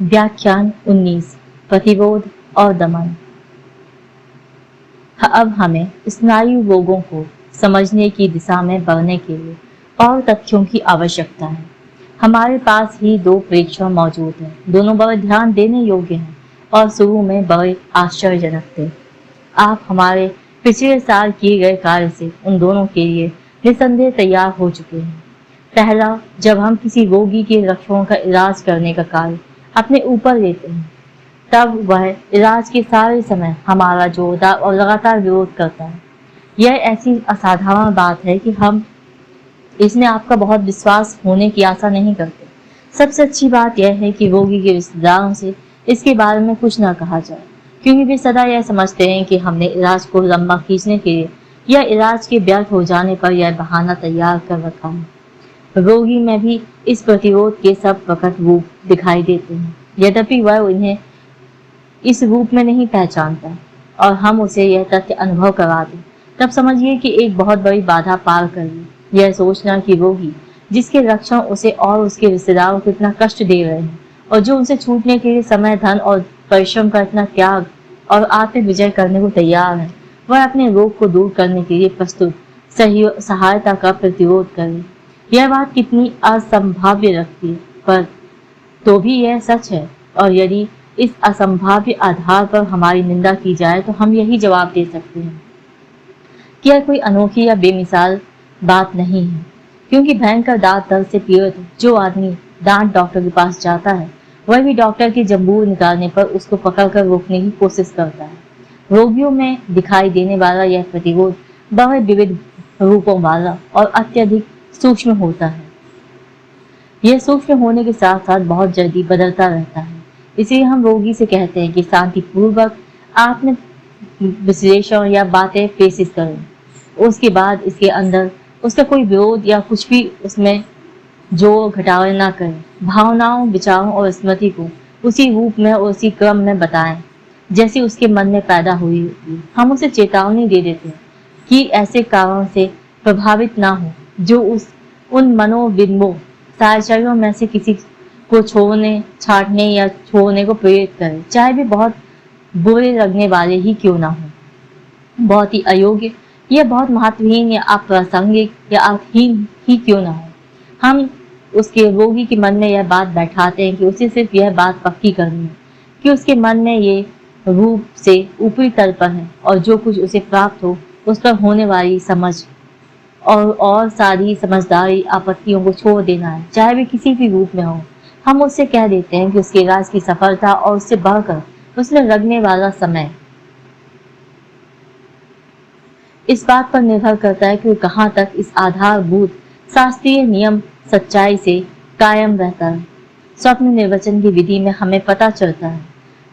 व्याख्यान 19 प्रतिरोध और दमन। अब हमें स्नायु रोगों को समझने की दिशा में बढ़ने के लिए और तथ्यों की आवश्यकता है। हमारे पास ही दो प्रेक्षण मौजूद हैं, दोनों बड़े ध्यान देने योग्य हैं और शुरू में बड़े आश्चर्यजनक थे। आप हमारे पिछले साल किए गए कार्य से उन दोनों के लिए निसंदेह तैयार हो चुके हैं। पहला, जब हम किसी रोगी के लक्षणों का इलाज करने का कार्य अपने ऊपर लेते हैं, तब वह इलाज के सारे समय हमारा जोरदार और लगातार विरोध करता है। यह ऐसी असाधारण बात है कि हम इसमें आपका बहुत विश्वास होने की आशा नहीं करते। सबसे अच्छी बात यह है कि रोगी के रिश्तेदारों से इसके बारे में कुछ न कहा जाए, क्योंकि वे सदा यह समझते हैं कि हमने इलाज को लंबा खींचने के लिए या इलाज के व्यर्थ हो जाने पर यह बहाना तैयार कर रखा है। रोगी में भी इस प्रतिरोध के सब प्रकट रूप दिखाई देते हैं, यद्यपि वह उन्हें इस रूप में नहीं पहचानता और हम उसे यह तथ्य अनुभव करा दें, तब समझिए कि एक बहुत बड़ी बाधा पार कर ली। यह सोचना कि रोगी जिसके लक्षण उसे और उसके रिश्तेदारों को इतना कष्ट दे रहे हैं और जो उनसे छूटने के लिए समय, धन और परिश्रम का इतना त्याग और आत्म विजय करने को तैयार है, वह अपने रोग को दूर करने के लिए प्रस्तुत सहायता का प्रतिरोध करे। यह बात कितनी असंभाव्य लगती है, पर तो भी यह सच है। और यदि इस असंभाव्य आधार पर हमारी निंदा की जाए तो हम यही जवाब दे सकते हैं कि यह कोई अनोखी या बेमिसाल बात नहीं है, क्योंकि भयंकर दांत दर्द से पीड़ित जो आदमी दांत डॉक्टर के पास जाता है, वह भी डॉक्टर की जंबूर निकालने पर उसको पकड़कर रोकने की कोशिश करता है। रोगियों में दिखाई देने वाला यह प्रतिरोध बड़े विविध रूपों वाला और अत्यधिक सूक्ष्म होता है। यह सूक्ष्म होने के साथ साथ बहुत जल्दी बदलता रहता है। इसलिए हम रोगी से कहते हैं कि शांतिपूर्वक आत्म विश्लेषण या बातें पेश करें, उसके बाद इसके अंदर उसका कोई विरोध या कुछ भी उसमें जोड़ घटाव ना करें। भावनाओं, विचारों और स्मृति को उसी रूप में और उसी क्रम में बताएं जैसे उसके मन में पैदा हुई होती है। हम उसे चेतावनी दे देते हैं कि ऐसे कारण से प्रभावित ना हो जो उन मनोविद्मों साहचर्यों में से किसी को छोड़ने, छांटने या छोड़ने को प्रेरित करे, चाहे वे बहुत बुरे लगने वाले ही क्यों ना हो, बहुत ही अयोग्य या बहुत महत्वहीन या अप्रासंगिक या अर्थहीन ही क्यों ना हो। हम उसके रोगी के मन में यह बात बैठाते हैं कि उसे सिर्फ यह बात पक्की करनी है कि उसके मन में ये रूप से ऊपरी तल पर है और जो कुछ उसे प्राप्त हो उस पर होने वाली समझ और सारी समझदारी आपत्तियों को छोड़ देना है, चाहे वे किसी भी रूप में हो। हम उससे कह देते हैं कि उसके इलाज की सफलता और उससे बढ़कर उसमें लगने वाला समय इस बात पर निर्भर करता है कि कहाँ तक इस आधारभूत शास्त्रीय नियम सच्चाई से कायम रहता है। स्वप्न निर्वचन की विधि में हमें पता चलता है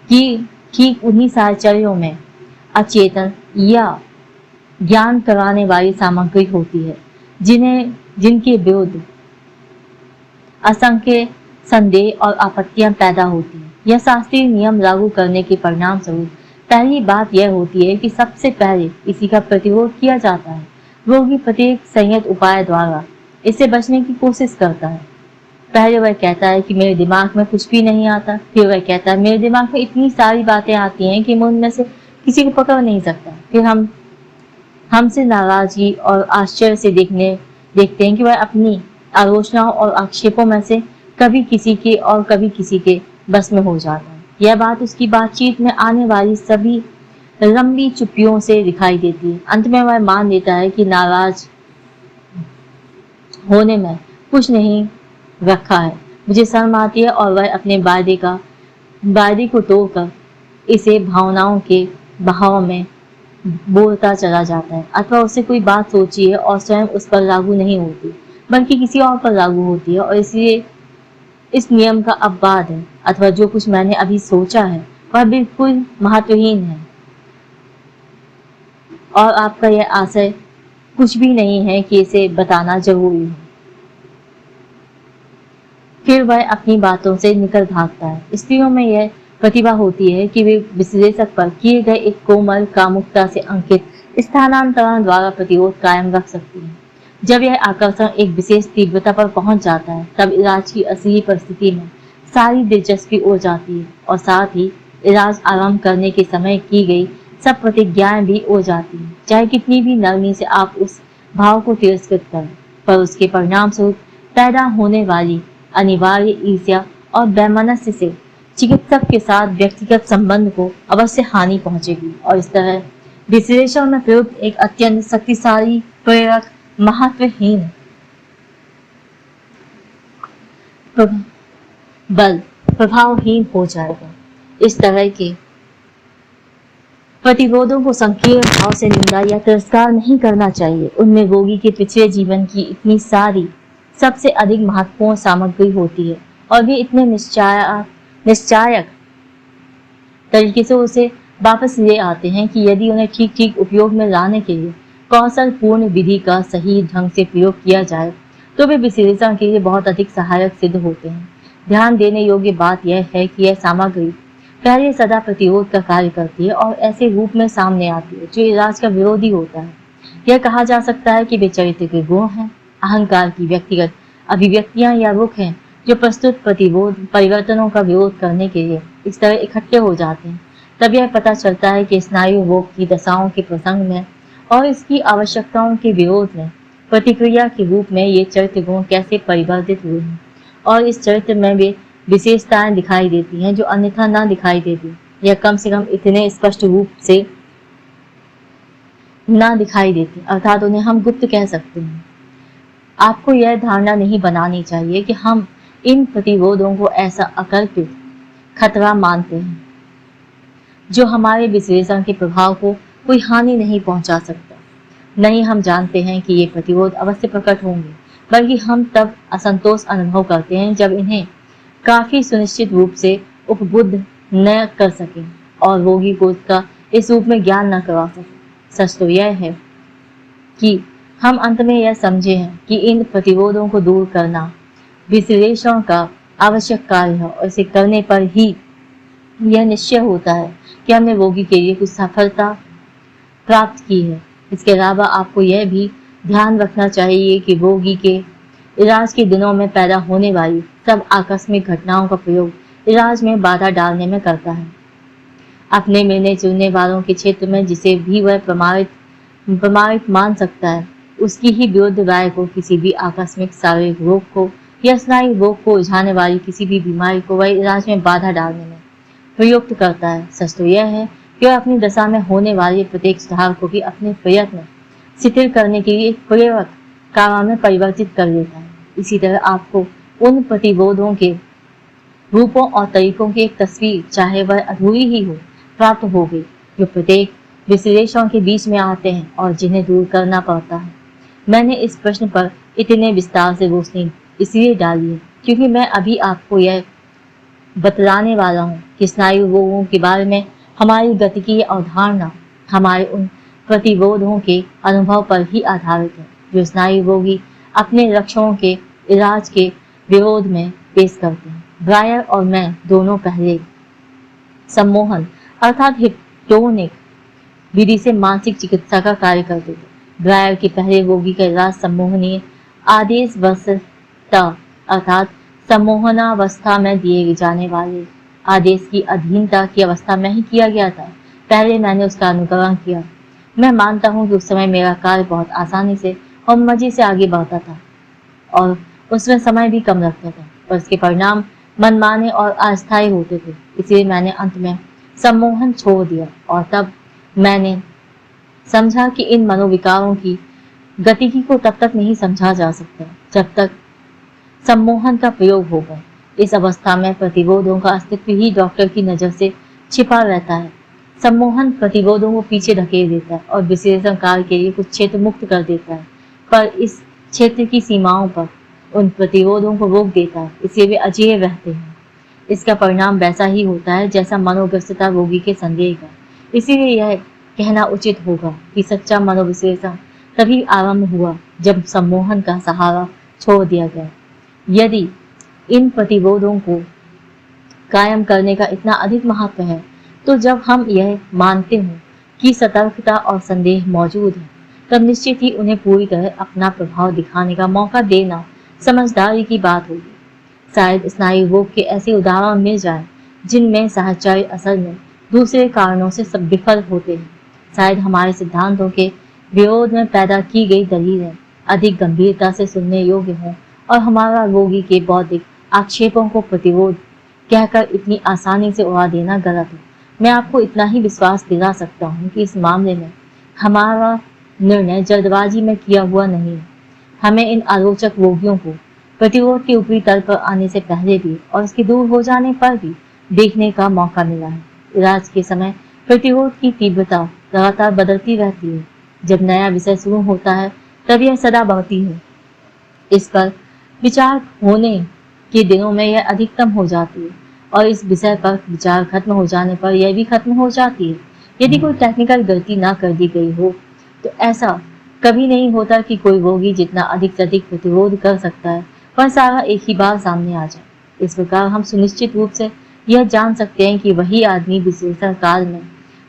कि ठीक उन्हीं साहचर्यों में अचेतन या ज्ञान कराने वाली सामग्री होती है जिनके विरुद्ध असंख्य संदेह और आपत्तियां पैदा होती हैं। यह शास्त्रीय नियम लागू करने के परिणाम स्वरूप पहली बात यह होती है कि सबसे पहले इसी का प्रतिरोध किया जाता है। रोगी प्रत्येक संयत उपाय द्वारा इससे बचने की कोशिश करता है। पहले वह कहता है कि मेरे दिमाग में कुछ भी नहीं आता, फिर वह कहता है मेरे दिमाग में इतनी सारी बातें आती हैं कि मैं उनमें से किसी को पकड़ नहीं सकता। फिर हमसे नाराजगी और आश्चर्य से देखते हैं कि वह अपनी आलोचनाओं और आक्षेपों में से कभी किसी के और कभी किसी के बस में हो जाता है। यह बात उसकी बातचीत में आने वाली सभी लंबी चुप्पियों से दिखाई देती है। अंत में वह मान लेता है कि नाराज होने में कुछ नहीं रखा है, मुझे शर्म आती है, और वह अपने वायदे को तोड़कर इसे भावनाओं के बहाव में बोलता चला जाता है। अथवा उससे कोई बात सोची है और स्वयं उस पर लागू नहीं होती बल्कि किसी और पर लागू होती है और इसलिए इस नियम का अपवाद है, अथवा जो कुछ मैंने अभी सोचा है वह बिल्कुल महत्वहीन है और आपका यह आशय कुछ भी नहीं है कि इसे बताना जरूरी है। फिर वह अपनी बातों से निकल भागता है। स्त्रियों में यह प्रतिभा होती है कि वे विश्लेषक पर किए गए एक कोमल कामुकता से अंकित स्थानांतरण द्वारा प्रतिरोध कायम रख सकती है। जब यह आकर्षण एक विशेष तीव्रता पर पहुंच जाता है, तब इलाज की असली परिस्थिति में सारी दिलचस्पी उड़ जाती है और साथ ही इलाज आरंभ करने के समय की गई सब प्रतिज्ञाएं भी उड़ जाती हैं। चाहे कितनी भी नरमी से आप उस भाव को तिरस्कृत करें, पर उसके परिणाम स्वरूप पैदा होने वाली अनिवार्य ईर्ष्या और वैमनस्य से चिकित्सक के साथ व्यक्तिगत संबंध को अवश्य हानि पहुंचेगी और इस तरह विश्लेषण में प्रयुक्त एक अत्यंत शक्तिशाली प्रेरक महत्वहीन बल प्रभावहीन हो जाएगा। इस तरह के प्रतिरोधों को संकीर्ण भाव से निंदा या तिरस्कार नहीं करना चाहिए। उनमें रोगी के पिछले जीवन की इतनी सारी सबसे अधिक महत्वपूर्ण सामग्री होती है और वे इतने निश्चायक तरीके से उसे वापस ले आते हैं कि यदि उन्हें ठीक ठीक उपयोग में लाने के लिए कौशलपूर्ण विधि का सही ढंग से प्रयोग किया जाए तो वे विश्लेषण के लिए बहुत अधिक सहायक सिद्ध होते हैं। ध्यान देने योग्य बात यह है कि यह सामग्री पहले सदा प्रतिरोध का कार्य करती है और ऐसे रूप में सामने आती है जो इलाज का विरोधी होता है। यह कहा जा सकता है कि वे चरित्र के गुण हैं, अहंकार की व्यक्तिगत अभिव्यक्तियां या रुख हैं जो प्रस्तुत प्रतिरोध परिवर्तनों का विरोध करने के लिए इस तरह इकट्ठे हो जाते हैं। तब यह पता चलता है कि स्नायु रोग की दशाओं के प्रसंग में और इसकी आवश्यकताओं के विरोध में प्रतिक्रिया के रूप में ये चरित्र गुण कैसे परिवर्तित हुए हैं और इस चरित्र में वे विशेषताएं दिखाई देती हैं जो अन्यथा न दिखाई देती, या कम से कम इतने स्पष्ट रूप से न दिखाई देती, अर्थात उन्हें हम गुप्त कह सकते हैं। आपको यह धारणा नहीं बनानी चाहिए कि हम इन प्रतिरोधों को ऐसा अकल्पित खतरा मानते हैं जो हमारे विश्लेषण के प्रभाव को कोई हानि नहीं पहुंचा सकता। नहीं, हम जानते हैं कि ये प्रतिरोध अवश्य प्रकट होंगे, बल्कि हम तब असंतोष अनुभव करते हैं जब इन्हें काफी सुनिश्चित रूप से उपबुद्ध न कर सके और रोगी को इसका इस रूप में ज्ञान न करवा सके। सच तो यह है कि हम अंत में यह समझे हैं कि इन प्रतिरोधों को दूर करना विश्लेषण का आवश्यक कार्य है और इसे करने पर ही यह निश्चय होता है कि हमने रोगी के लिए कुछ सफलता प्राप्त की है। इसके अलावा आपको यह भी ध्यान रखना चाहिए कि रोगी के इलाज के दिनों में पैदा होने वाली सब आकस्मिक घटनाओं का प्रयोग इलाज में बाधा डालने में करता है। अपने मिलने जुलने वालों के क्षेत्र में जिसे भी वह प्रमाणित मान सकता है, उसकी ही विरुद्ध राय को किसी भी आकस्मिक शारीरिक रोग को या स्नायु रोग को उलझाने वाली किसी भी बीमारी को वह इलाज में बाधा डालने में प्रयुक्त करता है। सच तो यह है कि वह अपनी दशा में होने वाले प्रत्येक सुधार को भी अपने प्रयत्न शिथिल करने के लिए एक प्रेरक कारण में परिवर्तित कर देता है। इसी तरह आपको उन प्रतिरोधों के रूपों और तरीकों की एक तस्वीर, चाहे वह अधूरी ही हो, प्राप्त हो गई जो प्रत्येक विश्लेषण के बीच में आते हैं और जिन्हें दूर करना पड़ता है। मैंने इस प्रश्न पर इतने विस्तार से रोशनी इसलिए डाली है क्योंकि मैं अभी आपको यह बतलाने वाला हूँ कि स्नायु रोगों के बारे में हमारी गतिकीय अवधारणा हमारे उन प्रतिरोधों के अनुभव पर ही आधारित है जो स्नायु रोगी अपने लक्षणों के इलाज के विरोध में पेश करते हैं। ब्रायर और मैं दोनों पहले सम्मोहन अर्थात हिप्नोटिक विधि से मानसिक चिकित्सा का कार्य करते थे। ब्रायर के पहले रोगी का इलाज सम्मोहनीय आदेशावस्था अर्थात सम्मोहनावस्था में दिए जाने वाले आदेश की अधीनता की अवस्था में ही किया गया था। पहले मैंने उसका अनुकरण किया। मैं मानता हूँ कि उस समय मेरा कार्य बहुत आसानी से और मजे से आगे बढ़ता था और उसमें समय भी कम लगता था, पर इसके परिणाम मनमाने और अस्थायी होते थे। इसलिए मैंने अंत में सम्मोहन छोड़ दिया और तब मैंने समझा कि इन मनोविकारों की गतिकी को तब तक नहीं समझा जा सकता जब तक सम्मोहन का प्रयोग होगा। इस अवस्था में प्रतिरोधों का अस्तित्व ही डॉक्टर की नजर से छिपा रहता है। सम्मोहन प्रतिरोधों को पीछे धकेल देता है और विश्लेषण कार्य के लिए कुछ क्षेत्र मुक्त कर देता है, पर इस क्षेत्र की सीमाओं पर उन प्रतिरोधों को रोक देता है, इसलिए वे अजेय रहते हैं। इसका परिणाम वैसा ही होता है जैसा मनोग्रस्तता रोगी के संदेह का। इसीलिए यह कहना उचित होगा कि सच्चा मनोविश्लेषण तभी आरंभ हुआ जब सम्मोहन का सहारा छोड़ दिया गया। यदि इन प्रतिरोधों को कायम करने का इतना अधिक महत्व है, तो जब हम यह मानते हों कि सतर्कता और संदेह मौजूद है, तब निश्चित ही उन्हें पूरी तरह अपना प्रभाव दिखाने का मौका देना समझदारी की बात होगी। शायद स्नायु रोग के ऐसे उदाहरण मिल जाए जिनमें साहचर्य असल में दूसरे कारणों से सब विफल होते हैं। शायद हमारे सिद्धांतों के विरोध में पैदा की गई दलीलें अधिक गंभीरता से सुनने योग्य हों और हमारा रोगी के बौद्धिक आक्षेपों को प्रतिरोध कहकर इतनी आसानी से उड़ा देना गलत है। मैं आपको इतना ही विश्वास दिला सकता हूँ कि इस मामले में हमारा निर्णय जल्दबाजी में किया हुआ नहीं है। हमें इन आलोचक रोगियों को प्रतिरोध के ऊपरी तल पर आने से पहले भी और इसके दूर हो जाने पर भी देखने का मौका मिला है। इलाज के समय प्रतिरोध की तीव्रता लगातार बदलती रहती है। जब नया विषय शुरू होता है तब यह सदा बढ़ती है। इस पर विचार होने के दिनों में यह अधिकतम हो जाती है और इस विषय पर विचार खत्म हो जाने पर यह भी खत्म हो जाती है। यदि कोई टेक्निकल गलती ना कर दी गई हो तो ऐसा कभी नहीं होता कि कोई रोगी जितना अधिक से अधिक प्रतिरोध कर सकता है वह सारा एक ही बार सामने आ जाए। इस प्रकार हम सुनिश्चित रूप से यह जान सकते हैं कि वही आदमी विश्लेषण काल में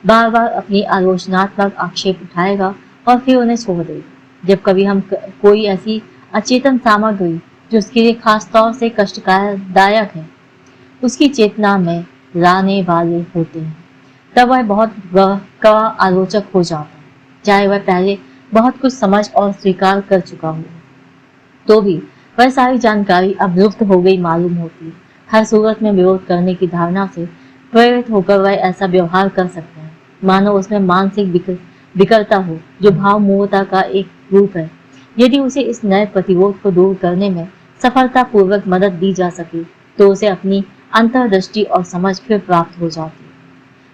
बार बार अपनी आलोचनात्मक आक्षेप उठाएगा और फिर उन्हें छोड़ देगा। जब कभी हम कोई ऐसी अचेतन सामग्री जो उसके लिए खास तौर से कष्टदायक है उसकी चेतना में लाने वाले होते हैं तब वह बहुत कड़ा आलोचक हो जाता है, चाहे वह पहले बहुत कुछ समझ और स्वीकार कर चुका हो तो भी वह सारी जानकारी अब लुप्त हो गई मालूम होती है। हर सूरत में विरोध करने की धारणा से प्रेरित होकर वह ऐसा व्यवहार कर सकता है मानो उसमें मानसिक विकलता हो जो भाव मूर्ता का एक रूप है। यदि उसे इस नए प्रतिरोध को दूर करने में सफलतापूर्वक मदद दी जा सके तो उसे अपनी अंतर्दृष्टि और समझ फिर प्राप्त हो जाती है।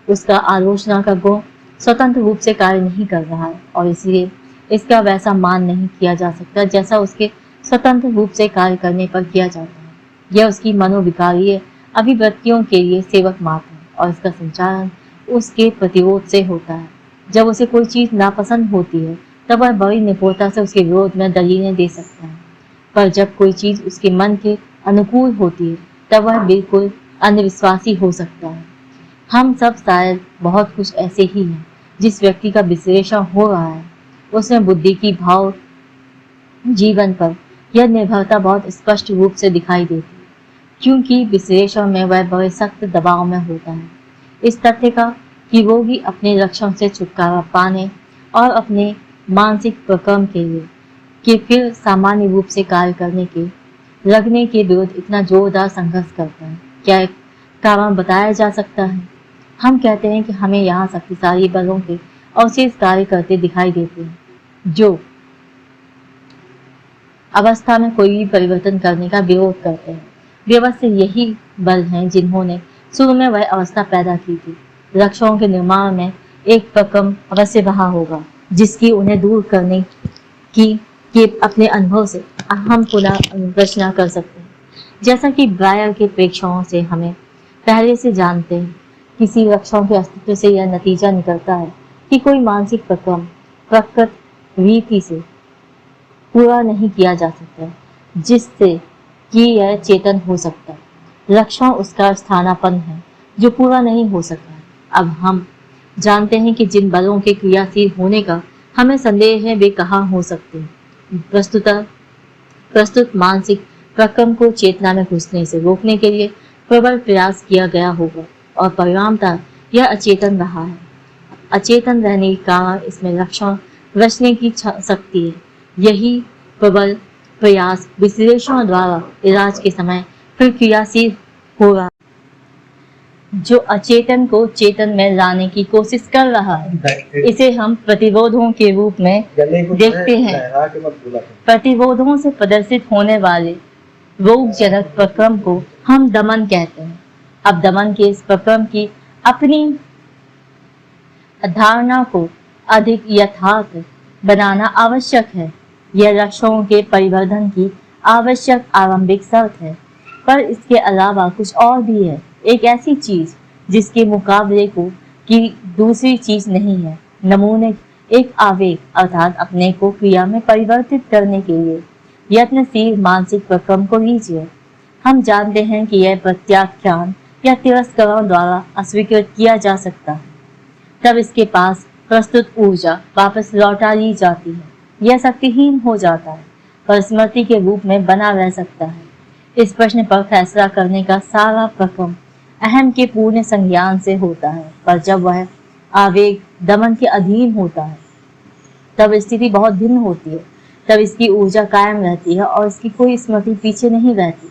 उसका आलोचना का गुण स्वतंत्र रूप से कार्य नहीं कर रहा है और इसलिए इसका वैसा मान नहीं किया जा सकता जैसा उसके स्वतंत्र रूप से कार्य करने पर किया जाता है। यह उसकी मनोविकारीय अभिव्यक्तियों के लिए सेवक मात्र है और इसका संचालन उसके प्रतिरोध से होता है। जब उसे कोई चीज नापसंद होती है तब वह बड़ी निपुणता से उसके विरोध में दलीलें दे सकता है, पर जब कोई चीज उसके मन के अनुकूल होती है तब वह बिल्कुल अंधविश्वासी हो सकता है। हम सब शायद बहुत कुछ ऐसे ही हैं। जिस व्यक्ति का विश्लेषण हो रहा है उसमें बुद्धि की भाव जीवन पर यह निर्भरता बहुत स्पष्ट रूप से दिखाई देती है, क्योंकि विश्लेषण में वह बड़े सख्त दबाव में होता है। इस तथ्य का कि रोगी अपने लक्षण से छुटकारा पाने और अपने मानसिक प्रक्रम के लिए कि फिर सामान्य रूप से कार्य करने के लगने के विरुद्ध इतना जोरदार संघर्ष करता है, क्या एक कारण बताया जा सकता है? हम कहते हैं कि हमें यहाँ शक्तिशाली बलों के अवशेष कार्य करते दिखाई देते हैं जो अवस्था में कोई भी परिवर्तन करने का विरोध करते हैं। वे अवश्य यही बल हैं जिन्होंने शुरू में वह अवस्था पैदा की थी। लक्षणों के निर्माण में एक प्रक्रम अवश्य रहा होगा जिसकी उन्हें दूर करने की के अपने अनुभव से हम पुनः रचना कर सकते हैं। जैसा कि ब्रायर के प्रेक्षणों से हमें पहले से जानते हैं, किसी लक्षण के अस्तित्व से यह नतीजा निकलता है कि कोई मानसिक प्रक्रम प्रकृत रीति से पूरा नहीं किया जा सकता जिससे कि यह चेतन हो सकता है। लक्षण उसका स्थानापन्न है जो पूरा नहीं हो सकता। अब हम जानते हैं कि जिन बलों के क्रियाशील होने का हमें संदेह है वे कहाँ हो सकते हैं। प्रस्तुत मानसिक प्रक्रम को चेतना में घुसने से रोकने के लिए प्रबल प्रयास किया गया होगा और परिणामतः यह अचेतन रहा है। अचेतन रहने के कारण इसमें लक्षण रचने की शक्ति है। यही प्रबल प्रयास विश्लेषण द्वारा इलाज के समय फिर क्रियाशील हो रहा है, जो अचेतन को चेतन में लाने की कोशिश कर रहा है। इसे हम प्रतिरोधों के रूप में देखते हैं। प्रतिरोधों से प्रदर्शित होने वाले रोगजनक प्रक्रम को हम दमन कहते हैं। अब दमन के इस प्रक्रम की अपनी धारणा को अधिक यथार्थ बनाना आवश्यक है। यह लक्षणों के परिवर्धन की आवश्यक आरंभिक शर्त है, पर इसके अलावा कुछ और भी है। एक ऐसी चीज जिसके मुकाबले को की दूसरी चीज नहीं है। नमूने एक आवेग अर्थात अपने को क्रिया में परिवर्तित करने के लिए यत्नशील मानसिक प्रक्रम को लीजिए। हम जानते हैं कि यह प्रत्याख्यान या तिरस्करण द्वारा अस्वीकृत किया जा सकता है, तब इसके पास प्रस्तुत ऊर्जा वापस लौटा ली जाती है। यह शक्तिहीन हो जाता है पर स्मृति के रूप में बना रह सकता है। इस प्रश्न पर फैसला करने का सारा प्रक्रम अहम के पूर्ण संज्ञान से होता है, पर जब वह आवेग दमन के अधीन होता है तब स्थिति बहुत भिन्न होती है। तब इसकी ऊर्जा कायम रहती है और इसकी कोई स्मृति पीछे नहीं रहती।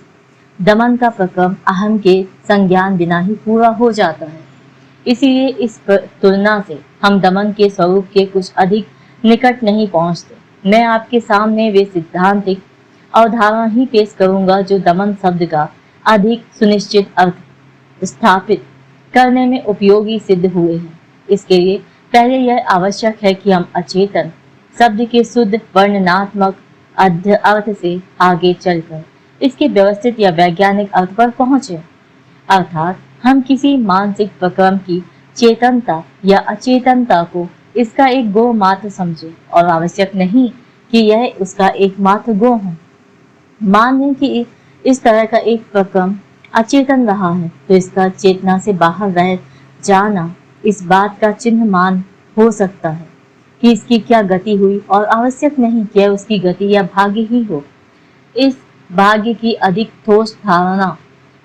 दमन का प्रक्रम अहम के संज्ञान बिना ही पूरा हो जाता है। इसीलिए इस तुलना से हम दमन के स्वरूप के कुछ अधिक निकट नहीं पहुंचते। मैं आपके सामने वे सिद्धांतिक अवधारणा ही पेश करूंगा जो दमन शब्द का अधिक सुनिश्चित अर्थ स्थापित करने में उपयोगी सिद्ध हुए हैं। इसके लिए पहले यह आवश्यक है कि हम अचेतन शब्द के शुद्ध वर्णनात्मक अर्थ से आगे चलकर इसके व्यवस्थित या वैज्ञानिक अर्थ पर पहुंचे, अर्थात हम किसी मानसिक प्रक्रम की चेतनता या अचेतनता को इसका एक गुण मात्र समझे और आवश्यक नहीं कि यह उसका एकमात्र गुण हो। मान लें कि इस तरह का एक प्रक्रम अचेतन रहा है तो इसका चेतना से बाहर रह जाना इस बात का चिन्ह मान हो सकता है कि इसकी क्या गति हुई और आवश्यक नहीं कि उसकी गति या भाग्य ही हो। इस भाग्य की अधिक ठोस धारणा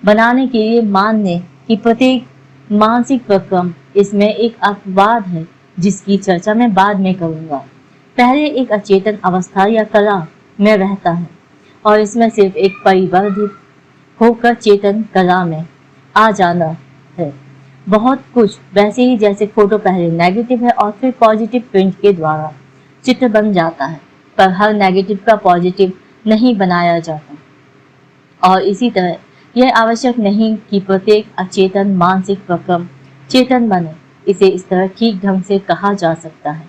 बनाने के लिए मान लें कि प्रत्येक मानसिक प्रक्रम इसमें एक अपवाद है जिसकी चर्चा मैं बाद में करूंगा। पहले एक अचेतन अवस्था या कला में रहता है और इसमें सिर्फ एक परिवर्धित होकर चेतन कला में आ जाना है। बहुत कुछ वैसे ही जैसे फोटो पहले नेगेटिव है और फिर पॉजिटिव प्रिंट के द्वारा चित्र बन जाता है, पर हर नेगेटिव का पॉजिटिव नहीं बनाया जाता। और इसी तरह यह आवश्यक नहीं कि प्रत्येक अचेतन मानसिक प्रक्रम चेतन बने। इसे इस तरह ठीक ढंग से कहा जा सकता है,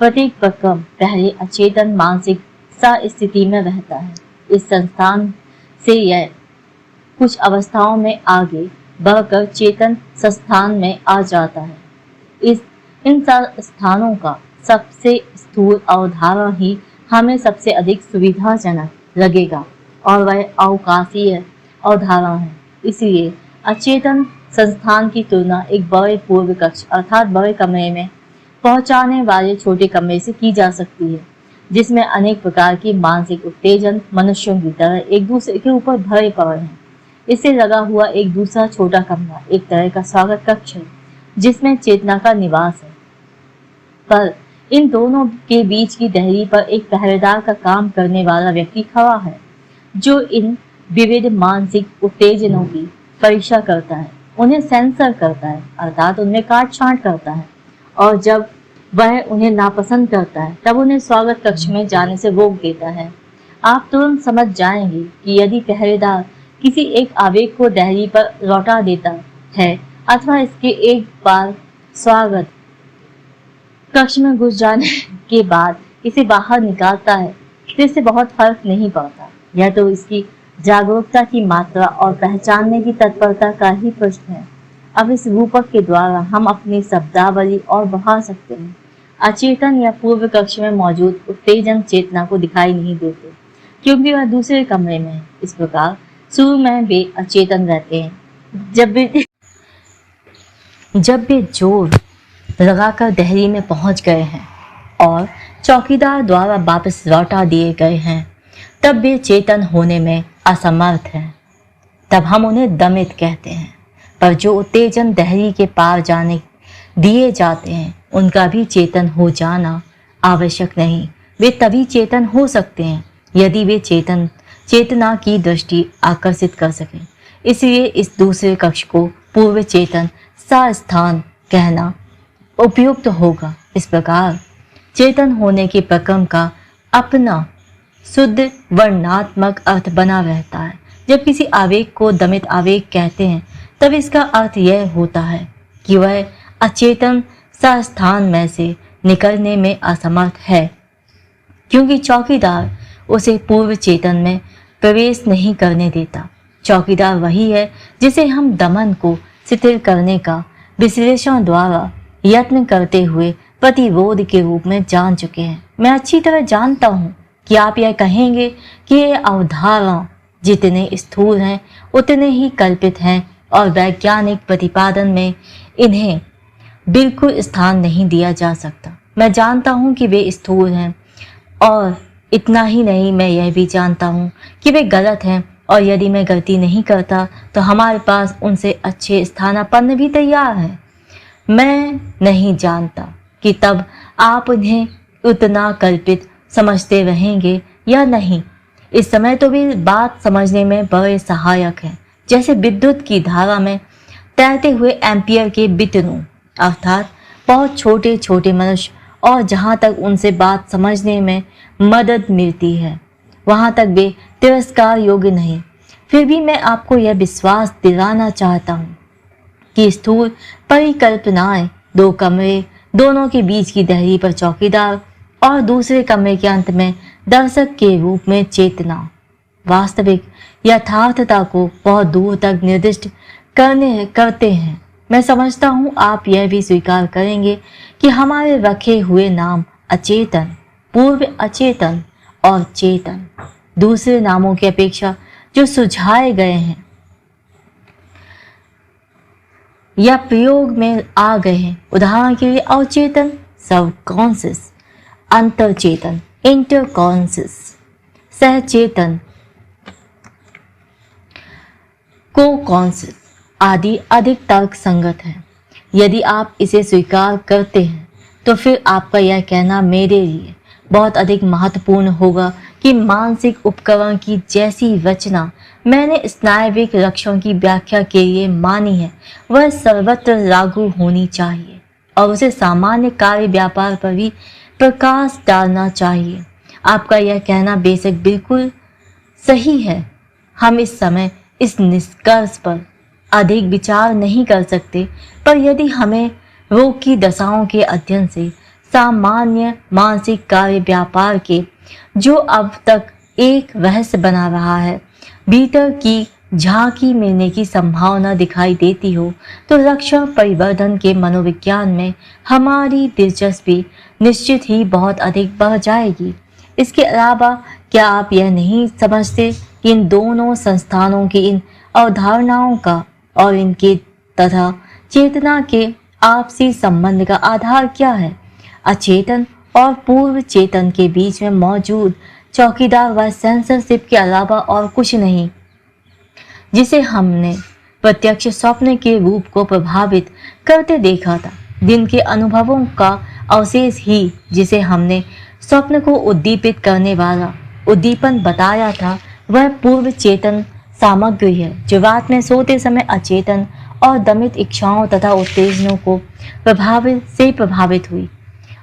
प्रत्येक प्रक्रम पहले अचेतन मानसिक स्थिति में रहता है। इस संस्थान से यह कुछ अवस्थाओं में आगे बढ़कर चेतन संस्थान में आ जाता है। इन स्थानों का सबसे स्थूल अवधारण ही हमें सबसे अधिक सुविधाजनक लगेगा और वह अवकाशीय अवधारणा है। इसलिए अचेतन संस्थान की तुलना एक बड़े पूर्व कक्ष अर्थात बड़े कमरे में पहुंचाने वाले छोटे कमरे से की जा सकती है, जिसमें अनेक प्रकार की मानसिक उत्तेजन मनुष्यों की तरह एक दूसरे के ऊपर भरे पड़े हैं। इससे लगा हुआ एक दूसरा छोटा कमरा एक तरह का स्वागत कक्ष है जिसमें चेतना का निवास है, पर इन दोनों के बीच की दहलीज पर एक पहरेदार का काम करने वाला व्यक्ति खड़ा है जो इन विविध मानसिक उत्तेजनों की परीक्षा करता है, उन्हें सेंसर करता है अर्थात उनमें काट छांट करता है, और जब वह उन्हें नापसंद करता है तब उन्हें स्वागत कक्ष में जाने से रोक देता है। आप तुरंत समझ जाएंगे कि यदि पहरेदार किसी एक आवेग को दहलीज पर लौटा देता है अथवा इसके एक बार स्वागत कक्ष में घुस जाने के बाद इसे बाहर निकालता है तो इससे बहुत फर्क नहीं पड़ता। यह तो इसकी जागरूकता की मात्रा और पहचानने की तत्परता का ही प्रश्न है। अब इस रूपक के द्वारा हम अपनी शब्दावली और बढ़ा सकते हैं। अचेतन या पूर्व कक्ष में मौजूद उत्तेजन चेतना को दिखाई नहीं देते क्योंकि वह दूसरे कमरे में है। इस प्रकार शुरू में वे अचेतन रहते हैं। जब वे जोर लगाकर दहलीज में पहुंच गए हैं और चौकीदार द्वारा वापस लौटा दिए गए हैं तब वे चेतन होने में असमर्थ हैं। तब हम उन्हें दमित कहते हैं। पर जो उत्तेजन दहलीज के पार जाने दिए जाते हैं उनका भी चेतन हो जाना आवश्यक नहीं। वे तभी चेतन हो सकते हैं यदि वे चेतना की दृष्टि आकर्षित कर सकें। इसलिए इस दूसरे कक्ष को पूर्व चेतन स्थान कहना उपयुक्त होगा। इस प्रकार चेतन होने के प्रक्रम का अपना शुद्ध वर्णात्मक अर्थ बना रहता है। जब किसी आवेग को दमित आवेग कहते हैं तब इसका अर्थ यह होता है कि वह अचेतन स्थान में से निकलने में असमर्थ है क्योंकि चौकीदार उसे पूर्व चेतन में प्रवेश नहीं करने देता। चौकीदार वही है जिसे हम दमन को शिथिल करने का विश्लेषण द्वारा यत्न करते हुए प्रतिरोध के रूप में जान चुके हैं। मैं अच्छी तरह जानता हूँ कि आप यह कहेंगे कि ये अवधारणा जितने स्थूल हैं उतने ही कल्पित हैं और वैज्ञानिक प्रतिपादन में इन्हें बिल्कुल स्थान नहीं दिया जा सकता। मैं जानता हूँ कि वे स्थूल हैं और इतना ही नहीं, मैं यह भी जानता हूँ कि वे गलत हैं और यदि मैं गलती नहीं करता तो हमारे पास उनसे अच्छे स्थानापन्न भी तैयार है। मैं नहीं जानता कि तब आप उन्हें उतना कल्पित समझते रहेंगे या नहीं। इस समय तो वे बात समझने में बड़े सहायक हैं, जैसे विद्युत की धारा में तैरते हुए एम्पियर के बितनों, अर्थात बहुत छोटे छोटे मनुष्य, और जहाँ तक उनसे बात समझने में मदद मिलती है वहाँ तक वे तिरस्कार योग्य नहीं। फिर भी मैं आपको यह विश्वास दिलाना चाहता हूँ कि स्थूल परिकल्पनाएं, 2 कमरे, दोनों के बीच की दहली पर चौकीदार और दूसरे कमरे के अंत में दर्शक के रूप में चेतना, वास्तविक यथार्थता को बहुत दूर तक निर्दिष्ट करते हैं। मैं समझता हूँ आप यह भी स्वीकार करेंगे कि हमारे रखे हुए नाम अचेतन, पूर्व अचेतन और चेतन, दूसरे नामों की अपेक्षा जो सुझाए गए हैं या प्रयोग में आ गए हैं, उदाहरण के लिए अवचेतन, सबकॉन्शियस, अंतरचेतन, इंटरकॉन्शियस, सहचेतन, को-कॉन्शियस आदि अधिक तर्क संगत है। यदि आप इसे स्वीकार करते हैं तो फिर आपका यह कहना मेरे लिए बहुत अधिक महत्वपूर्ण होगा कि मानसिक उपकरण की जैसी रचना मैंने स्नायविक लक्षणों की व्याख्या के लिए मानी है वह सर्वत्र लागू होनी चाहिए और उसे सामान्य कार्य व्यापार पर भी प्रकाश डालना चाहिए। आपका यह कहना बेशक बिल्कुल सही है। हम इस समय इस निष्कर्ष पर अधिक विचार नहीं कर सकते, पर यदि हमें रोग की दशाओं के अध्ययन से सामान्य मानसिक कार्य व्यापार के, जो अब तक एक रहस्य बना रहा है, भीतर की झांकी मिलने की संभावना दिखाई देती हो तो लक्षण परिवर्तन के मनोविज्ञान में हमारी दिलचस्पी निश्चित ही बहुत अधिक बढ़ जाएगी। इसके अलावा क्या आप यह नहीं समझते कि इन दोनों संस्थानों की इन अवधारणाओं का और इनके तथा चेतना के आपसी संबंध का आधार क्या है? अचेतन और पूर्व चेतन के बीच में मौजूद चौकीदार व सेंसरशिप के अलावा और कुछ नहीं, जिसे हमने प्रत्यक्ष स्वप्न के रूप को प्रभावित करते देखा था। दिन के अनुभवों का अवशेष ही जिसे हमने स्वप्न को उद्दीपित करने वाला उद्दीपन बताया था, वह पूर्व चेतन सामग्री है जो रात में सोते समय अचेतन और दमित इच्छाओं तथा उत्तेजनों को प्रभावित हुई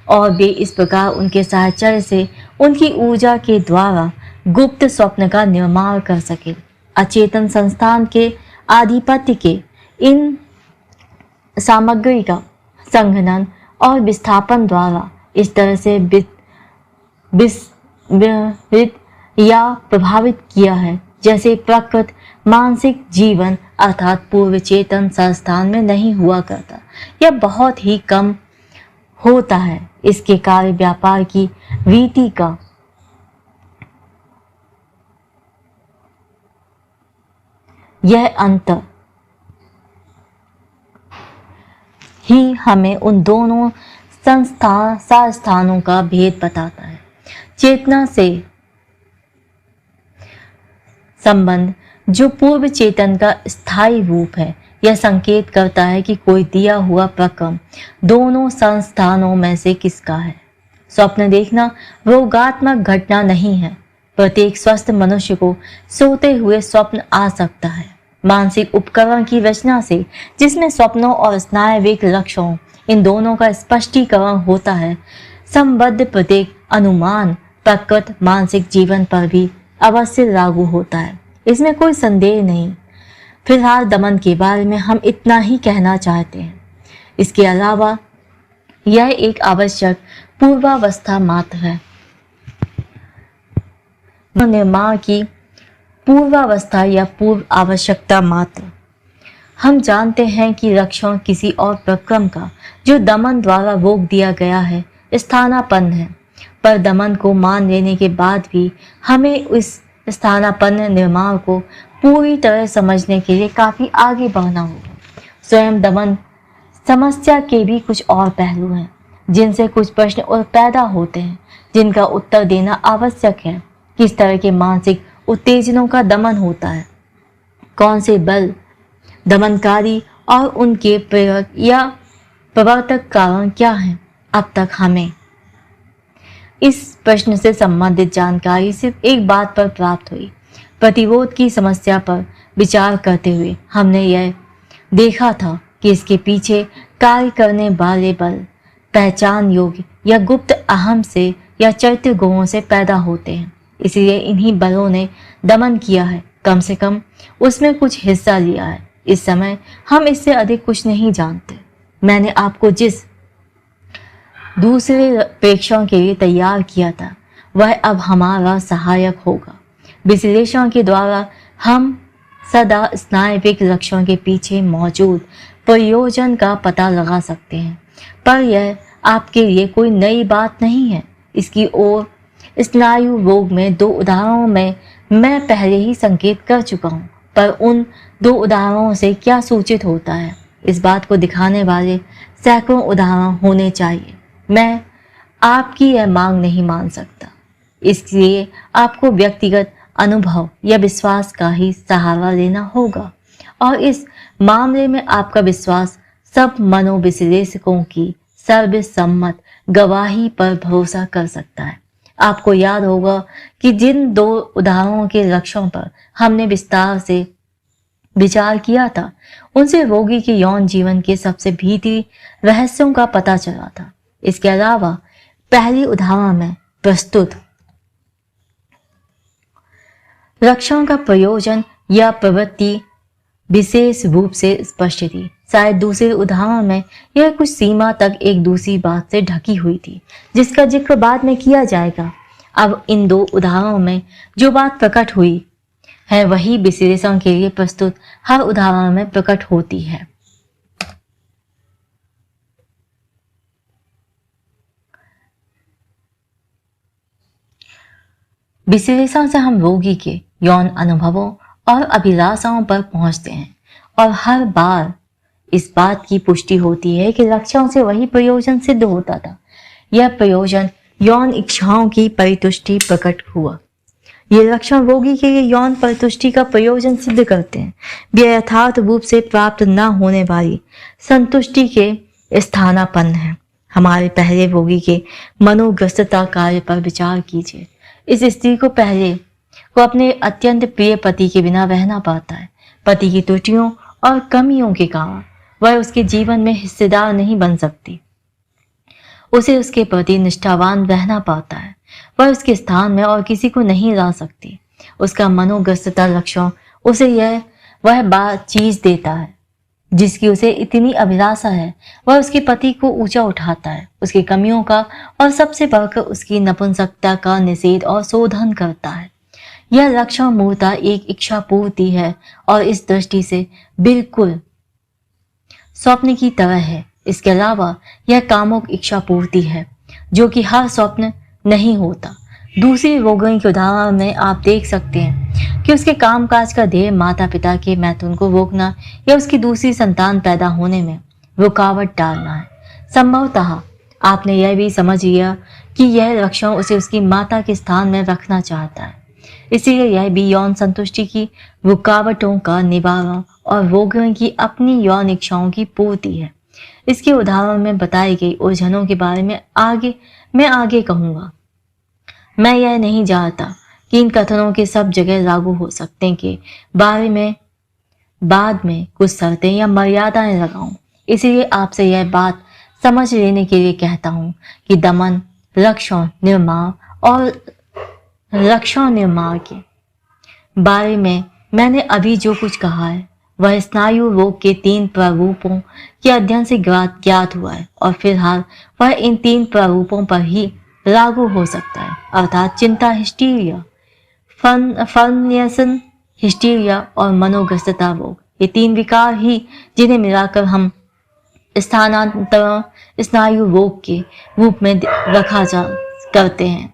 और वे इस प्रकार उनके साहचर्य से उनकी ऊर्जा के द्वारा गुप्त स्वप्न का निर्माण कर सके। अचेतन संस्थान के आधिपत्य के इन सामग्री का संघनन और विस्थापन द्वारा इस तरह से विस्तृत या प्रभावित किया है जैसे प्रकृत मानसिक जीवन अर्थात पूर्व चेतन संस्थान में नहीं हुआ करता या बहुत ही कम होता है। इसके कार्य व्यापार की रीति का यह अंतर ही हमें उन दोनों संस्थानों का भेद बताता है। चेतना से संबंध जो पूर्व चेतन का स्थायी रूप है, यह संकेत करता है कि कोई दिया हुआ प्रक्रम दोनों संस्थानों में से किसका है। स्वप्न देखना रोगात्मक घटना नहीं है। प्रत्येक स्वस्थ मनुष्य को सोते हुए स्वप्न आ सकता है। मानसिक उपकरण की रचना से जिसमें स्वप्नों और स्नायविक लक्षणों इन दोनों का स्पष्टीकरण होता है, संबद्ध प्रत्येक अनुमान प्रकृत मानसिक जीवन पर भी अवश्य लागू होता है, इसमें कोई संदेह नहीं। फिलहाल दमन के बारे में हम इतना ही कहना चाहते हैं। इसके अलावा यह एक आवश्यक पूर्वावस्था मात्र है, निर्माण की पूर्वावस्था या पूर्व आवश्यकता मात्र। हम जानते हैं कि लक्षण किसी और प्रक्रम का जो दमन द्वारा रोक दिया गया है स्थानापन्न है, पर दमन को मान लेने के बाद भी हमें इस स्थानापन्न निर्माण को पूरी तरह समझने के लिए काफी आगे बढ़ना होगा। स्वयं दमन समस्या के भी कुछ और पहलू हैं जिनसे कुछ प्रश्न और पैदा होते हैं जिनका उत्तर देना आवश्यक है। किस तरह के मानसिक उत्तेजनों का दमन होता है। कौन से बल दमनकारी और उनके प्रेरक या प्रवर्तक कारण क्या हैं? अब तक हमें इस प्रश्न से संबंधित जानकारी सिर्फ एक बात पर प्राप्त हुई। प्रतिरोध की समस्या पर विचार करते हुए हमने यह देखा था कि इसके पीछे कार्य करने वाले बल पहचान योग्य या गुप्त अहम से या चरित्र गुणों से पैदा होते हैं। इसलिए इन्हीं बलों ने दमन किया है, कम से कम उसमें कुछ हिस्सा लिया है। इस समय हम इससे अधिक कुछ नहीं जानते। मैंने आपको जिस दूसरे प्रेक्षण के लिए तैयार किया था वह अब हमारा सहायक होगा। विश्लेषण के द्वारा हम सदा स्नायविक लक्ष्यों के पीछे मौजूद प्रयोजन का पता लगा सकते हैं, पर यह आपके लिए कोई नई बात नहीं है। इसकी ओर स्नायु रोग में 2 उदाहरणों में मैं पहले ही संकेत कर चुका हूँ, पर उन 2 उदाहरणों से क्या सूचित होता है, इस बात को दिखाने वाले सैकड़ों उदाहरण होने चाहिए। मैं आपकी यह मांग नहीं मान सकता, इसलिए आपको व्यक्तिगत अनुभव या विश्वास का ही सहारा लेना होगा, और इस मामले में आपका विश्वास सब मनोविश्लेषकों की सर्वसम्मत गवाही पर भरोसा कर सकता है। आपको याद होगा कि जिन 2 उदाहरणों के लक्ष्यों पर हमने विस्तार से विचार किया था, उनसे रोगी के यौन जीवन के सबसे भीतरी रहस्यों का पता चला था। इसके अलावा पहली उदाहरण में प्रस्तुत लक्षण का प्रयोजन या प्रवृत्ति विशेष रूप से स्पष्ट थी। शायद दूसरे उदाहरण में यह कुछ सीमा तक एक दूसरी बात से ढकी हुई थी, जिसका जिक्र बाद में किया जाएगा। अब इन 2 उदाहरणों में जो बात प्रकट हुई है वही विश्लेषण के लिए प्रस्तुत हर उदाहरण में प्रकट होती है। विश्लेषण से हम रोगी के यौन अनुभवों और अभिलाषाओं पर पहुंचते हैं, और हर बार इस बात की पुष्टि होती है कि लक्षणों से वही प्रयोजन सिद्ध होता था। यह प्रयोजन यौन इच्छाओं की परितुष्टि प्रकट हुआ। ये लक्षण रोगी के लिए यौन परितुष्टि का प्रयोजन सिद्ध करते हैं। वे यथार्थ रूप से प्राप्त न होने वाली संतुष्टि के स्थानापन्न है। हमारे पहले रोगी के मनोग्रस्तता कार्य पर विचार कीजिए। इस स्त्री को पहले को अपने अत्यंत प्रिय पति के बिना रहना पड़ता है। पति की त्रुटियों और कमियों के कारण वह उसके जीवन में हिस्सेदार नहीं बन सकती। उसे उसके प्रति निष्ठावान रहना पड़ता है। वह उसके स्थान में और किसी को नहीं ला सकती। उसका मनोग्रस्तता लक्षण उसे वह बात चीज देता है जिसकी उसे इतनी अभिलाषा है। वह उसके पति को ऊंचा उठाता है, उसकी कमियों का और सबसे बढ़कर उसकी नपुंसकता का निषेध और शोधन करता है। यह लक्षण मूलतः एक इच्छा पूर्ति है और इस दृष्टि से बिल्कुल स्वप्न की तरह है। इसके अलावा यह कामुक इच्छा पूर्ति है, जो कि हर स्वप्न नहीं होता। दूसरी रोगिणी के उदाहरण में आप देख सकते हैं कि उसके कामकाज का ध्येय माता पिता के मैथुन को रोकना या उसकी दूसरी संतान पैदा होने में रुकावट डालना है। संभवतः आपने यह भी समझ लिया कि यह लक्षण उसे उसकी माता के स्थान में रखना चाहता है, इसीलिए यह भी यौन संतुष्टि की रुकावटों का निवारण और रोगियों की अपनी यौन इच्छाओं की पूर्ति है। इसके उदाहरण में बताई गई उलझनों के बारे में मैं आगे कहूंगा। मैं यह नहीं जानता कि इन कथनों के सब जगह लागू हो सकते हैं के बारे में बाद में कुछ शर्तें या मर्यादाएं लगाऊं। इसलिए आपसे यह बात समझ लेने के लिए कहता हूं कि दमन, लक्षण निर्माण और लक्षण निर्माण के बारे में मैंने अभी जो कुछ कहा है वह स्नायु रोग के 3 प्रारूपों के अध्ययन से ज्ञात हुआ है, और फिलहाल वह इन 3 प्रारूपों पर ही लागू हो सकता है, अर्थात चिंता हिस्टीरिया, फर्नियसन हिस्टीरिया और मनोग्रस्तता रोग। ये 3 विकार ही जिन्हें मिलाकर हम स्थानांतरण स्नायु रोग के रूप में रखा जा करते हैं।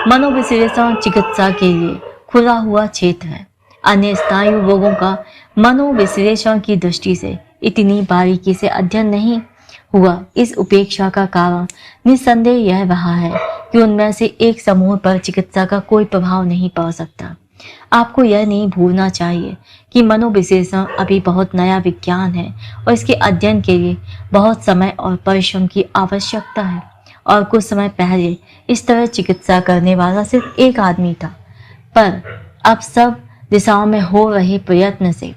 मनोविश्लेषण चिकित्सा के लिए खुला हुआ क्षेत्र है। अन्य स्नायु रोगों का मनोविश्लेषण की दृष्टि से इतनी बारीकी से अध्ययन नहीं हुआ। इस उपेक्षा का कारण निस्संदेह यह रहा है कि उनमें से एक समूह पर चिकित्सा का कोई प्रभाव नहीं पड़ सकता। आपको यह नहीं भूलना चाहिए कि मनोविश्लेषण अभी बहुत नया विज्ञान है और इसके अध्ययन के लिए बहुत समय और परिश्रम की आवश्यकता है। और कुछ समय पहले इस तरह चिकित्सा करने वाला सिर्फ एक आदमी था, पर अब सब दिशाओं में हो रहे प्रयत्न से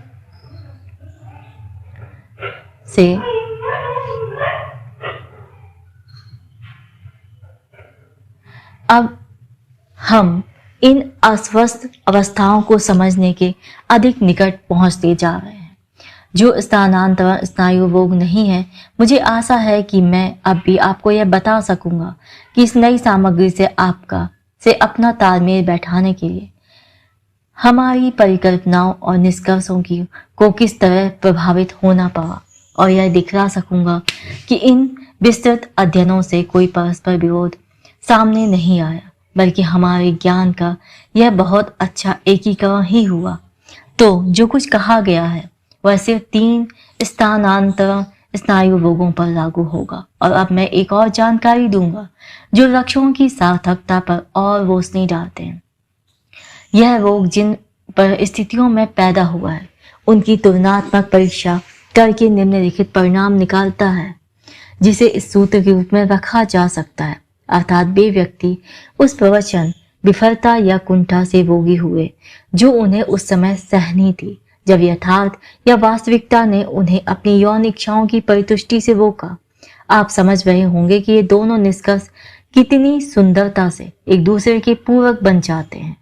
अब हम इन अस्वस्थ अवस्थाओं को समझने के अधिक निकट पहुंचते जा रहे हैं। जो स्थानांतरण स्नायु रोग नहीं है, मुझे आशा है कि मैं अब भी आपको यह बता सकूंगा कि इस नई सामग्री से अपना तालमेल बैठाने के लिए हमारी परिकल्पनाओं और निष्कर्षों को किस तरह प्रभावित होना पड़ा, और यह दिखला सकूंगा कि इन विस्तृत अध्ययनों से कोई परस्पर विरोध सामने नहीं आया, बल्कि हमारे ज्ञान का यह बहुत अच्छा एकीकरण ही हुआ। तो जो कुछ कहा गया है वह सिर्फ 3 स्थानांतरण स्नायु रोगों पर लागू होगा। और अब मैं एक और जानकारी दूंगा जो लक्षणों की सार्थकता पर और रोशनी डालते हैं। यह रोग जिन परिस्थितियों में पैदा हुआ है उनकी तुलनात्मक परीक्षा करके निम्नलिखित परिणाम निकालता है, जिसे इस सूत्र के रूप में रखा जा सकता है। अर्थात वे व्यक्ति उस प्रवचन, विफलता या कुंठा से रोगी हुए जो उन्हें उस समय सहनी थी, जब यथार्थ या वास्तविकता ने उन्हें अपनी यौन इच्छाओं की परितुष्टि से रोका। आप समझ रहे होंगे कि ये दोनों निष्कर्ष कितनी सुंदरता से एक दूसरे के पूरक बन जाते हैं।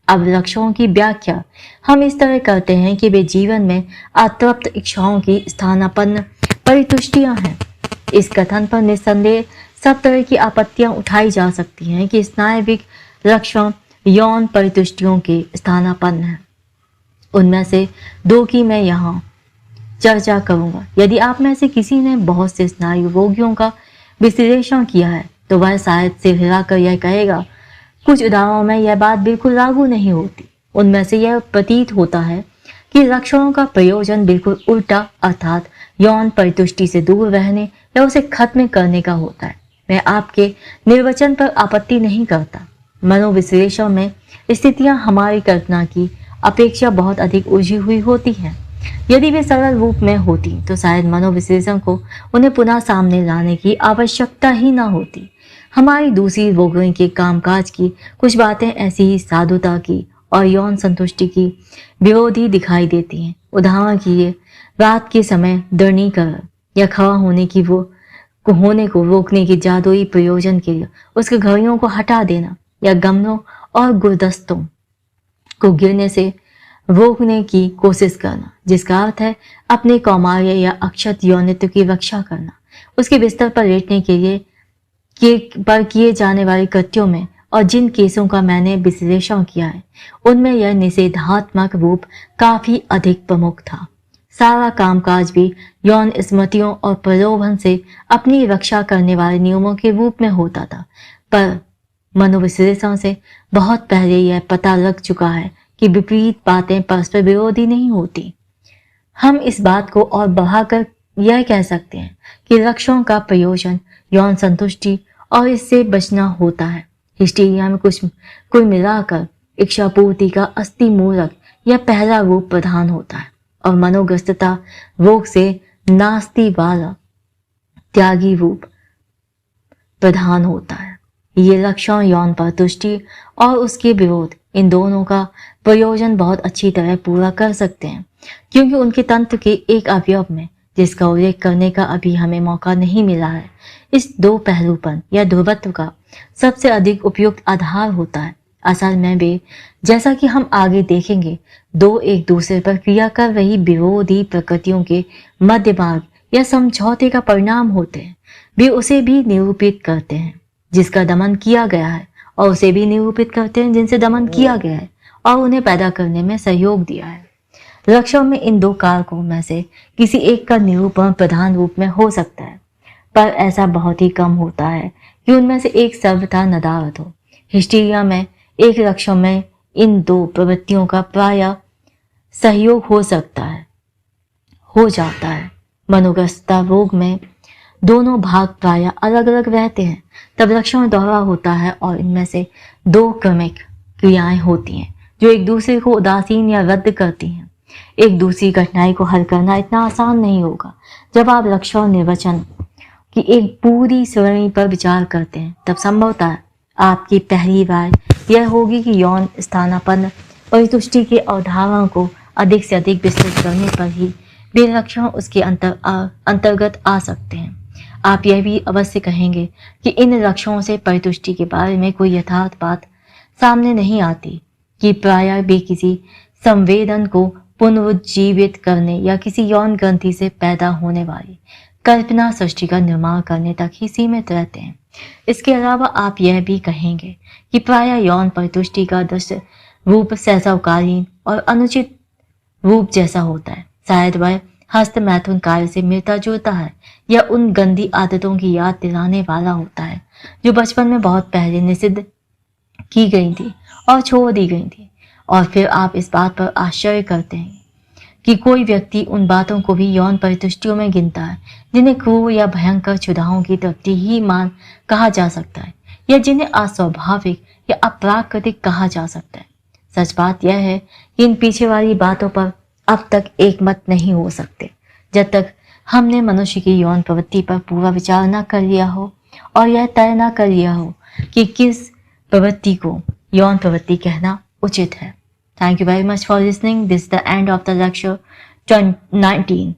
अब लक्षणों की व्याख्या हम इस तरह करते हैं कि वे जीवन में अतृप्त इच्छाओं की स्थानापन्न परितुष्टियां हैं। इस कथन पर निस्संदेह सब तरह की आपत्तियां उठाई जा सकती हैं कि स्नायविक लक्षण यौन परितुष्टियों के स्थानापन्न हैं। उनमें से 2 की मैं यहाँ चर्चा करूंगा। यदि आप में से किसी ने बहुत से स्नायु रोगियों का विश्लेषण किया है तो वह शायद सिर हिलाकर यह कहेगा, कुछ उदाहरणों में यह बात बिल्कुल लागू नहीं होती। उनमें से यह प्रतीत होता है कि लक्षणों का प्रयोजन बिल्कुल उल्टा, अर्थात यौन परितुष्टि से दूर रहने या उसे खत्म करने का होता है। मैं आपके निर्वचन पर आपत्ति नहीं करता। मनोविश्लेषण में स्थितियां हमारी कल्पना की अपेक्षा बहुत अधिक उलझी हुई होती हैं। यदि वे सरल रूप में होती तो शायद मनोविश्लेषण को उन्हें पुनः सामने लाने की आवश्यकता ही ना होती। हमारी दूसरी रोगियों के कामकाज की कुछ बातें ऐसी ही साधुता की और यौन संतुष्टि की विरोधी दिखाई देती हैं। उदाहरण के लिए रात के समय दृढ़ीकरण या खड़ा होने को रोकने के जादुई प्रयोजन के लिए उसके घड़ियों को हटा देना, या गमलों और गुलदस्तों को गिरने से रोकने की कोशिश करना, जिसका अर्थ है अपने कौमार्य या अक्षत यौनित्व की रक्षा करना। उसके बिस्तर पर लेटने के लिए किए जाने वाले कृत्यों में और जिन केसों का मैंने विश्लेषण किया है उनमें यह निषेधात्मक रूप काफी अधिक प्रमुख था। सारा कामकाज भी यौन स्मृतियों और प्रलोभन से अपनी रक्षा करने वाले नियमों के रूप में होता था। पर मनोविश्लेषण से बहुत पहले यह पता लग चुका है कि विपरीत बातें परस्पर विरोधी नहीं होती। हम इस बात को और बढ़ाकर यह कह सकते हैं कि लक्षणों का प्रयोजन यौन संतुष्टि और इससे बचना होता है। हिस्टीरिया में कुल मिलाकर इच्छापूर्ति का अस्थि मूलक यह पहला रूप प्रधान होता है, और मनोग्रस्तता रोग से नास्ति वाला त्यागी रूप प्रधान होता है। ये लक्षण यौन परितुष्टि और उसके विरोध, इन दोनों का प्रयोजन बहुत अच्छी तरह पूरा कर सकते हैं, क्योंकि उनके तंत्र के एक अवयव में, जिसका उल्लेख करने का अभी हमें मौका नहीं मिला है, इस 2 पहलूपन या ध्रुवत्व का सबसे अधिक उपयुक्त आधार होता है। असल में वे, जैसा कि हम आगे देखेंगे, 2 एक दूसरे पर क्रिया कर रही विरोधी प्रकृतियों के मध्य मार्ग या समझौते का परिणाम होते हैं। वे उसे भी निरूपित करते हैं जिसका दमन किया गया है, और उसे भी निरूपित करते हैं जिनसे दमन किया गया है और उन्हें पैदा करने में सहयोग दिया है। लक्षण में इन 2 कारकों में से किसी एक का निरूपण प्रधान रूप में हो सकता है, पर ऐसा बहुत ही कम होता है कि उनमें से एक सर्वथा नदारद हो। हिस्टीरिया में एक लक्षण में इन 2 प्रवृत्तियों का प्रायः सहयोग हो जाता है। मनोग्रस्तता रोग में दोनों भाग प्रायः अलग अलग रहते हैं, तब लक्षण दोहरा होता है और इनमें से 2 क्रमिक क्रियाएं होती हैं जो एक दूसरे को उदासीन या रद्द करती हैं। एक दूसरी कठिनाई को हल करना इतना आसान नहीं होगा। जब आप रक्षा और निर्वचन की एक पूरी श्रेणी पर विचार करते हैं, तब संभवतः आपकी पहली राय यह होगी कि यौन स्थानापन्न परितुष्टि के अवधारणा को अधिक से अधिक विस्तृत करने पर ही वे लक्षण उसके अंतर्गत आ सकते हैं। आप यह भी अवश्य कहेंगे कि इन लक्षणों से परितुष्टि के बारे में कोई यथार्थ बात सामने नहीं आती कि प्रायः वे किसी संवेदन को पुनरुज्जीवित करने या किसी यौन ग्रंथि से पैदा होने वाली कल्पना सृष्टि का निर्माण करने तक ही सीमित रहते हैं। इसके अलावा आप यह भी कहेंगे कि प्रायः यौन परितुष्टि का दृश्य रूप सहसावकालीन और अनुचित रूप जैसा होता है। शायद वह हस्त मैथुन कार्य से मिलता जुलता है या उन गंदी आदतों की याद दिलाने वाला होता है जो बचपन में बहुत पहले निषिद्ध की गई थी और छोड़ दी गई थी। और फिर आप इस बात पर आश्चर्य करते हैं कि कोई व्यक्ति उन बातों को भी यौन परितुष्टियों में गिनता है जिन्हें क्रूर या भयंकर क्षुधाओं की तृप्ति ही मान कहा जा सकता है, या जिन्हें अस्वाभाविक या अप्राकृतिक कहा जा सकता है। सच बात यह है कि इन पीछे वाली बातों पर अब तक एक मत नहीं हो सकते जब तक हमने मनुष्य की यौन प्रवृत्ति पर पूरा विचार न कर लिया हो और यह तय न कर लिया हो कि किस प्रवृत्ति को यौन प्रवृत्ति कहना उचित है। Thank you very much for listening. This is the end of the lecture 19.